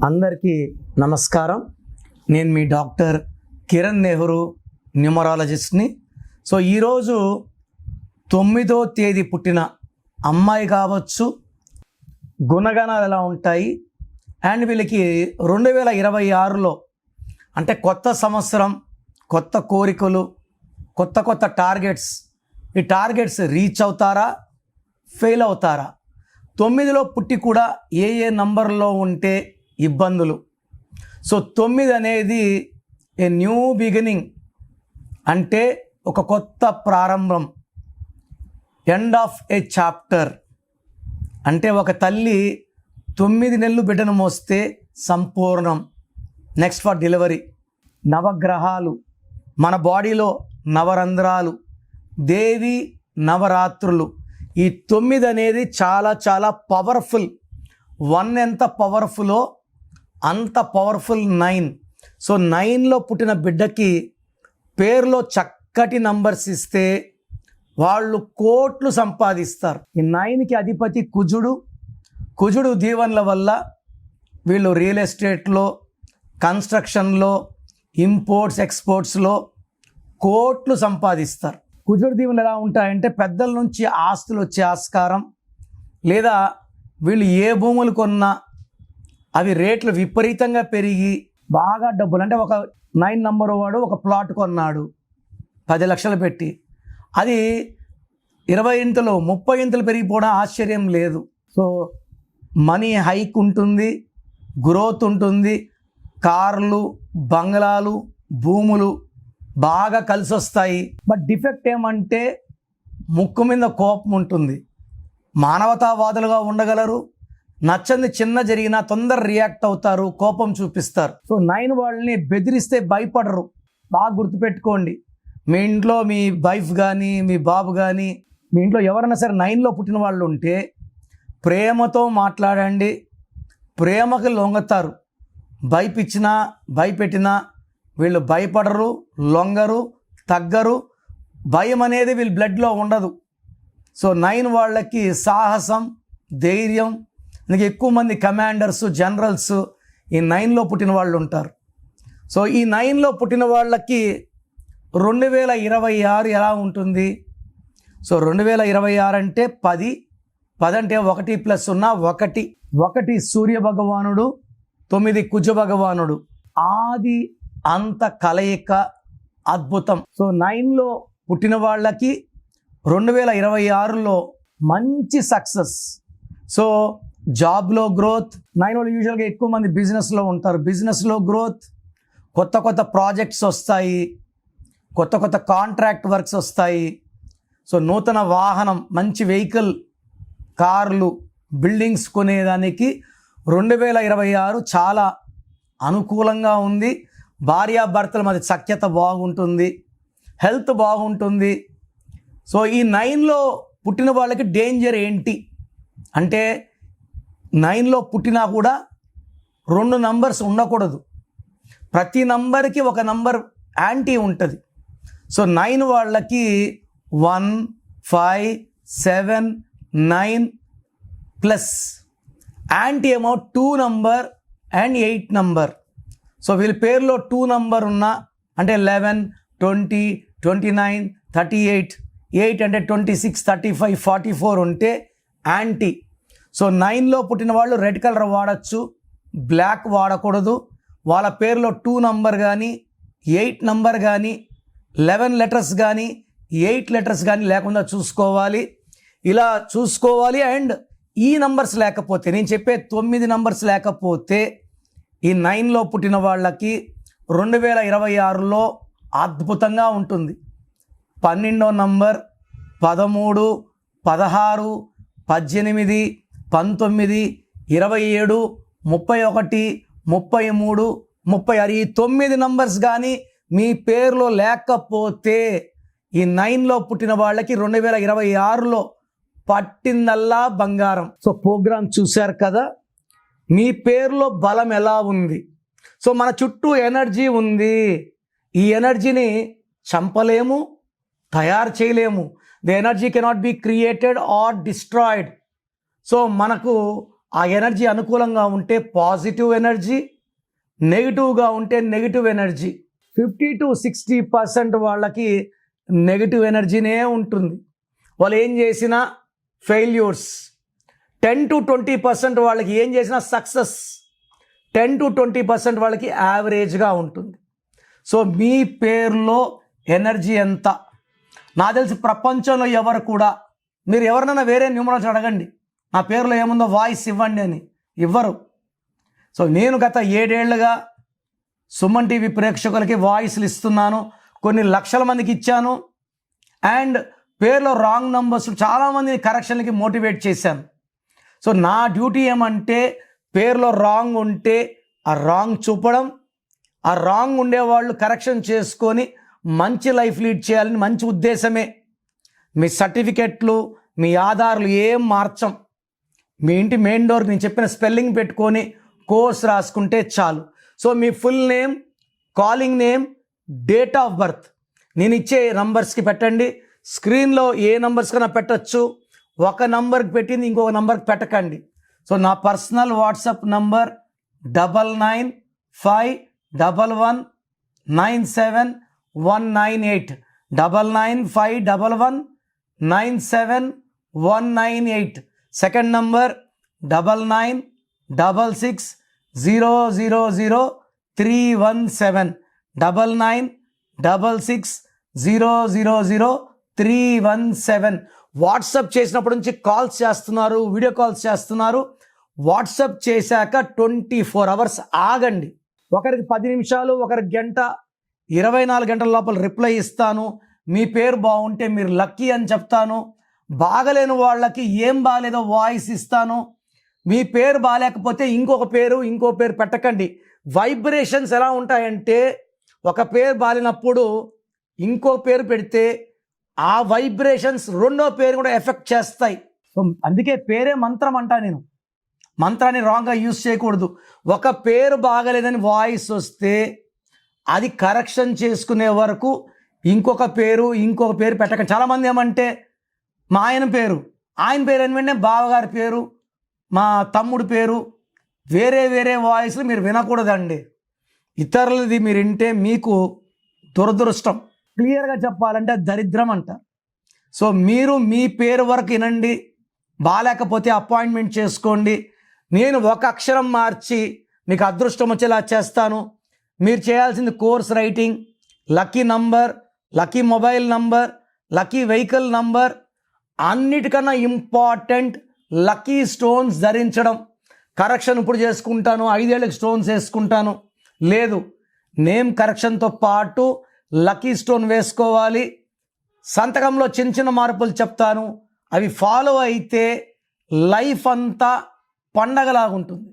అందరికీ నమస్కారం. నేను మీ డాక్టర్ కిరణ్ నెహ్రూ, న్యూమరాలజిస్ట్ని. సో ఈరోజు 9వ తేదీ పుట్టిన అమ్మాయి కావచ్చు, గుణగణాలు ఎలా ఉంటాయి అండ్ వీళ్ళకి 2026లో అంటే కొత్త సంవత్సరం, కొత్త కోరికలు, కొత్త టార్గెట్స్, ఈ టార్గెట్స్ రీచ్ అవుతారా, ఫెయిల్ అవుతారా? 9లో పుట్టి కూడా ఏ నంబర్లో ఉంటే ఇబ్బందులు. సో 9 అనేది ఏ న్యూ బిగినింగ్, అంటే ఒక కొత్త ప్రారంభం, ఎండ్ ఆఫ్ ఏ చాప్టర్. అంటే ఒక తల్లి 9 నెలలు బిడ్డను మోస్తే సంపూర్ణం, నెక్స్ట్ ఫర్ డెలివరీ. నవగ్రహాలు, మన బాడీలో నవరంధ్రాలు, దేవి నవరాత్రులు. ఈ 9 అనేది చాలా పవర్ఫుల్. 1 ఎంత పవర్ఫుల్లో అంత పవర్ఫుల్ 9. సో 9లో పుట్టిన బిడ్డకి పేరులో చక్కటి నంబర్స్ ఇస్తే వాళ్ళు కోట్లు సంపాదిస్తారు. ఈ 9కి అధిపతి కుజుడు దీవెనల వల్ల వీళ్ళు రియల్ ఎస్టేట్లో, కన్స్ట్రక్షన్లో, ఇంపోర్ట్స్ ఎక్స్పోర్ట్స్లో కోట్లు సంపాదిస్తారు. కుజుడు దీవెనలు ఎలా ఉంటాయంటే పెద్దల నుంచి ఆస్తులు వచ్చే ఆస్కారం, లేదా వీళ్ళు ఏ భూములు కొన్నా అవి రేట్లు విపరీతంగా పెరిగి బాగా డబ్బులు, అంటే ఒక 9 నంబర్ వాడు ఒక ప్లాట్ కొన్నాడు 10 లక్షలు పెట్టి, అది 20 ఇంతలు 30 ఇంతలు పెరిగిపోవడం ఆశ్చర్యం లేదు. సో మనీ హైక్ ఉంటుంది, గ్రోత్ ఉంటుంది, కార్లు, బంగ్లాలు, భూములు బాగా కలిసి వస్తాయి. బట్ డిఫెక్ట్ ఏమంటే ముక్కు మీద కోపం ఉంటుంది. మానవతావాదులుగా ఉండగలరు, నచ్చంది చిన్న జరిగినా తొందర రియాక్ట్ అవుతారు, కోపం చూపిస్తారు. సో 9 వాళ్ళని బెదిరిస్తే భయపడరు. బాగా గుర్తుపెట్టుకోండి. మీ ఇంట్లో మీ వైఫ్ కానీ, మీ బాబు కానీ, మీ ఇంట్లో ఎవరైనా సరే 9లో పుట్టిన వాళ్ళు ఉంటే ప్రేమతో మాట్లాడండి, ప్రేమకు లొంగతారు. భయపెట్టినా వీళ్ళు భయపడరు, లొంగరు, తగ్గరు. భయం అనేది వీళ్ళ బ్లడ్లో ఉండదు. సో 9 వాళ్ళకి సాహసం, ధైర్యం. అందుకే ఎక్కువ మంది కమాండర్స్, జనరల్స్ ఈ 9లో పుట్టిన వాళ్ళు ఉంటారు. సో ఈ 9లో పుట్టిన వాళ్ళకి 2026 ఎలా ఉంటుంది? సో 2026 అంటే 10 అంటే 1 + 0 1 సూర్య భగవానుడు, 9 కుజ భగవానుడు, ఆది అంత కలయిక అద్భుతం. సో 9లో పుట్టిన వాళ్ళకి 2026లో మంచి సక్సెస్. సో జాబ్లో గ్రోత్. 9 వాళ్ళు యూజువల్గా ఎక్కువ మంది బిజినెస్లో ఉంటారు. బిజినెస్లో గ్రోత్, కొత్త ప్రాజెక్ట్స్ వస్తాయి, కొత్త కాంట్రాక్ట్ వర్క్స్ వస్తాయి. సో నూతన వాహనం, మంచి వెహికల్, కార్లు, బిల్డింగ్స్ కొనేదానికి 2026 చాలా అనుకూలంగా ఉంది. భార్యాభర్తల మధ్య సఖ్యత బాగుంటుంది, హెల్త్ బాగుంటుంది. సో ఈ 9లో పుట్టిన వాళ్ళకి డేంజర్ ఏంటి అంటే 9లో పుట్టినా కూడా 2 నంబర్స్ ఉండకూడదు. ప్రతి నంబర్కి ఒక నంబర్ యాంటీ ఉంటుంది. సో 9 వాళ్ళకి 1, 5, 7, 9 ప్లస్ యాంటీ ఏమో 2 నంబర్ అండ్ 8 నంబర్. సో వీళ్ళ పేరులో 2 నంబర్ ఉన్నా అంటే 11, 20, 29, 38, 8 అంటే 26, 35, 44 ఉంటే యాంటీ. సో 9లో పుట్టిన వాళ్ళు రెడ్ కలర్ వాడచ్చు, బ్లాక్ వాడకూడదు. వాళ్ళ పేరులో 2 నంబర్ కానీ, 8 నంబర్ కానీ, 11 లెటర్స్ కానీ, 8 లెటర్స్ కానీ లేకుండా చూసుకోవాలి. ఇలా చూసుకోవాలి. అండ్ ఈ నంబర్స్ లేకపోతే, నేను చెప్పే 9 నంబర్స్ లేకపోతే ఈ 9లో పుట్టిన వాళ్ళకి 2026లో అద్భుతంగా ఉంటుంది. 12వ నంబర్, 13, 16, 18, 19, 27, 31, 33, 36 ఈ 9 నంబర్స్ కానీ మీ పేరులో లేకపోతే ఈ 9లో పుట్టిన వాళ్ళకి 2026లో పట్టిందల్లా బంగారం. సో ప్రోగ్రామ్ చూశారు కదా, మీ పేరులో బలం ఎలా ఉంది. సో మన చుట్టూ ఎనర్జీ ఉంది. ఈ ఎనర్జీని చంపలేము, తయారు చేయలేము. The energy cannot be created or destroyed. So మనకు ఆ ఎనర్జీ అనుకూలంగా ఉంటే పాజిటివ్ ఎనర్జీ, నెగిటివ్గా ఉంటే నెగిటివ్ ఎనర్జీ. 50-60% వాళ్ళకి నెగిటివ్ ఎనర్జీనే ఉంటుంది. వాళ్ళు ఏం చేసినా ఫెయిల్యూర్స్. 10-20% వాళ్ళకి ఏం చేసినా సక్సెస్. 10-20% వాళ్ళకి యావరేజ్గా ఉంటుంది. సో మీ పేరులో ఎనర్జీ ఎంత? నాకు తెలిసి ప్రపంచంలో ఎవరు కూడా, మీరు ఎవరినైనా వేరే న్యూమరాలజీ అడగండి, నా పేరులో ఏముందో వాయిస్ ఇవ్వండి అని, ఇవ్వరు. సో నేను గత 7 ఏళ్లుగా సుమన్ టీవీ ప్రేక్షకులకి వాయిస్లు ఇస్తున్నాను. కొన్ని లక్షల మందికి ఇచ్చాను. అండ్ పేరులో రాంగ్ నంబర్స్ చాలామందిని కరెక్షన్లకి మోటివేట్ చేశాను. సో నా డ్యూటీ ఏమంటే పేరులో రాంగ్ ఉంటే ఆ రాంగ్ చూపడం, ఆ రాంగ్ ఉండేవాళ్ళు కరెక్షన్ చేసుకొని మంచి లైఫ్ లీడ్ చేయాలని మంచి ఉద్దేశమే. మీ సర్టిఫికెట్లు, మీ ఆధార్లు ఏం మార్చం. మీ ఇంటి మెయిన్ డోర్కి నేను చెప్పిన స్పెల్లింగ్ పెట్టుకొని కోర్స్ రాసుకుంటే చాలు. So me full name, calling name, date of birth నేను ఇచ్చే నంబర్స్కి పెట్టండి. స్క్రీన్లో ఏ నంబర్స్ కన్నా పెట్టచ్చు. ఒక నంబర్కి పెట్టింది ఇంకొక నంబర్కి పెట్టకండి. సో నా personal WhatsApp number 9951197198 9951197198. Second number 9966000317 9966000317. WhatsApp చేసినప్పటి నుంచి కాల్స్ చేస్తున్నారు, వీడియో కాల్స్ చేస్తున్నారు. వాట్సాప్ చేశాక 24 అవర్స్ ఆగండి. ఒకరికి 10 నిమిషాలు, ఒకరికి గంట, 24 గంటల లోపల రిప్లై ఇస్తాను. మీ పేరు బాగుంటే మీరు లక్కీ అని చెప్తాను. బాగలేని వాళ్ళకి ఏం బాగాలేదో వాయిస్ ఇస్తాను. మీ పేరు బాగాలేకపోతే ఇంకో పేరు పెట్టకండి. వైబ్రేషన్స్ ఎలా ఉంటాయంటే ఒక పేరు బాగాలేనప్పుడు ఇంకో పేరు పెడితే ఆ వైబ్రేషన్స్ రెండో పేరు కూడా ఎఫెక్ట్ చేస్తాయి. సో అందుకే పేరే మంత్రం అంటా నేను. మంత్రాన్ని రాంగ్గా యూజ్ చేయకూడదు. ఒక పేరు బాగలేదని వాయిస్ వస్తే అది కరెక్షన్ చేసుకునే వరకు ఇంకొక పేరు పెట్టకండి. చాలామంది ఏమంటే మా ఆయన పేరు ఏమంటే బావగారి పేరు, మా తమ్ముడు పేరు, వేరే వాయిస్లు మీరు వినకూడదండి. ఇతరులది మీరు వింటే మీకు దురదృష్టం. క్లియర్గా చెప్పాలంటే దరిద్రం అంటారు. సో మీరు మీ పేరు వరకు వినండి. బాగాలేకపోతే అపాయింట్మెంట్ చేసుకోండి. నేను ఒక అక్షరం మార్చి మీకు అదృష్టం వచ్చేలా చేస్తాను. మీరు చేయాల్సింది course writing, lucky number, lucky mobile number, lucky vehicle number, అన్నిటికన్నా ఇంపార్టెంట్ లక్కీ స్టోన్స్ ధరించడం. కరెక్షన్ ఇప్పుడు చేసుకుంటాను, 5 ఏళ్ళకి స్టోన్స్ వేసుకుంటాను లేదు. నేమ్ కరెక్షన్తో పాటు లక్కీ స్టోన్ వేసుకోవాలి. సంతకంలో చిన్న మార్పులు చెప్తాను. అవి ఫాలో అయితే లైఫ్ అంతా పండగలాగుంటుంది.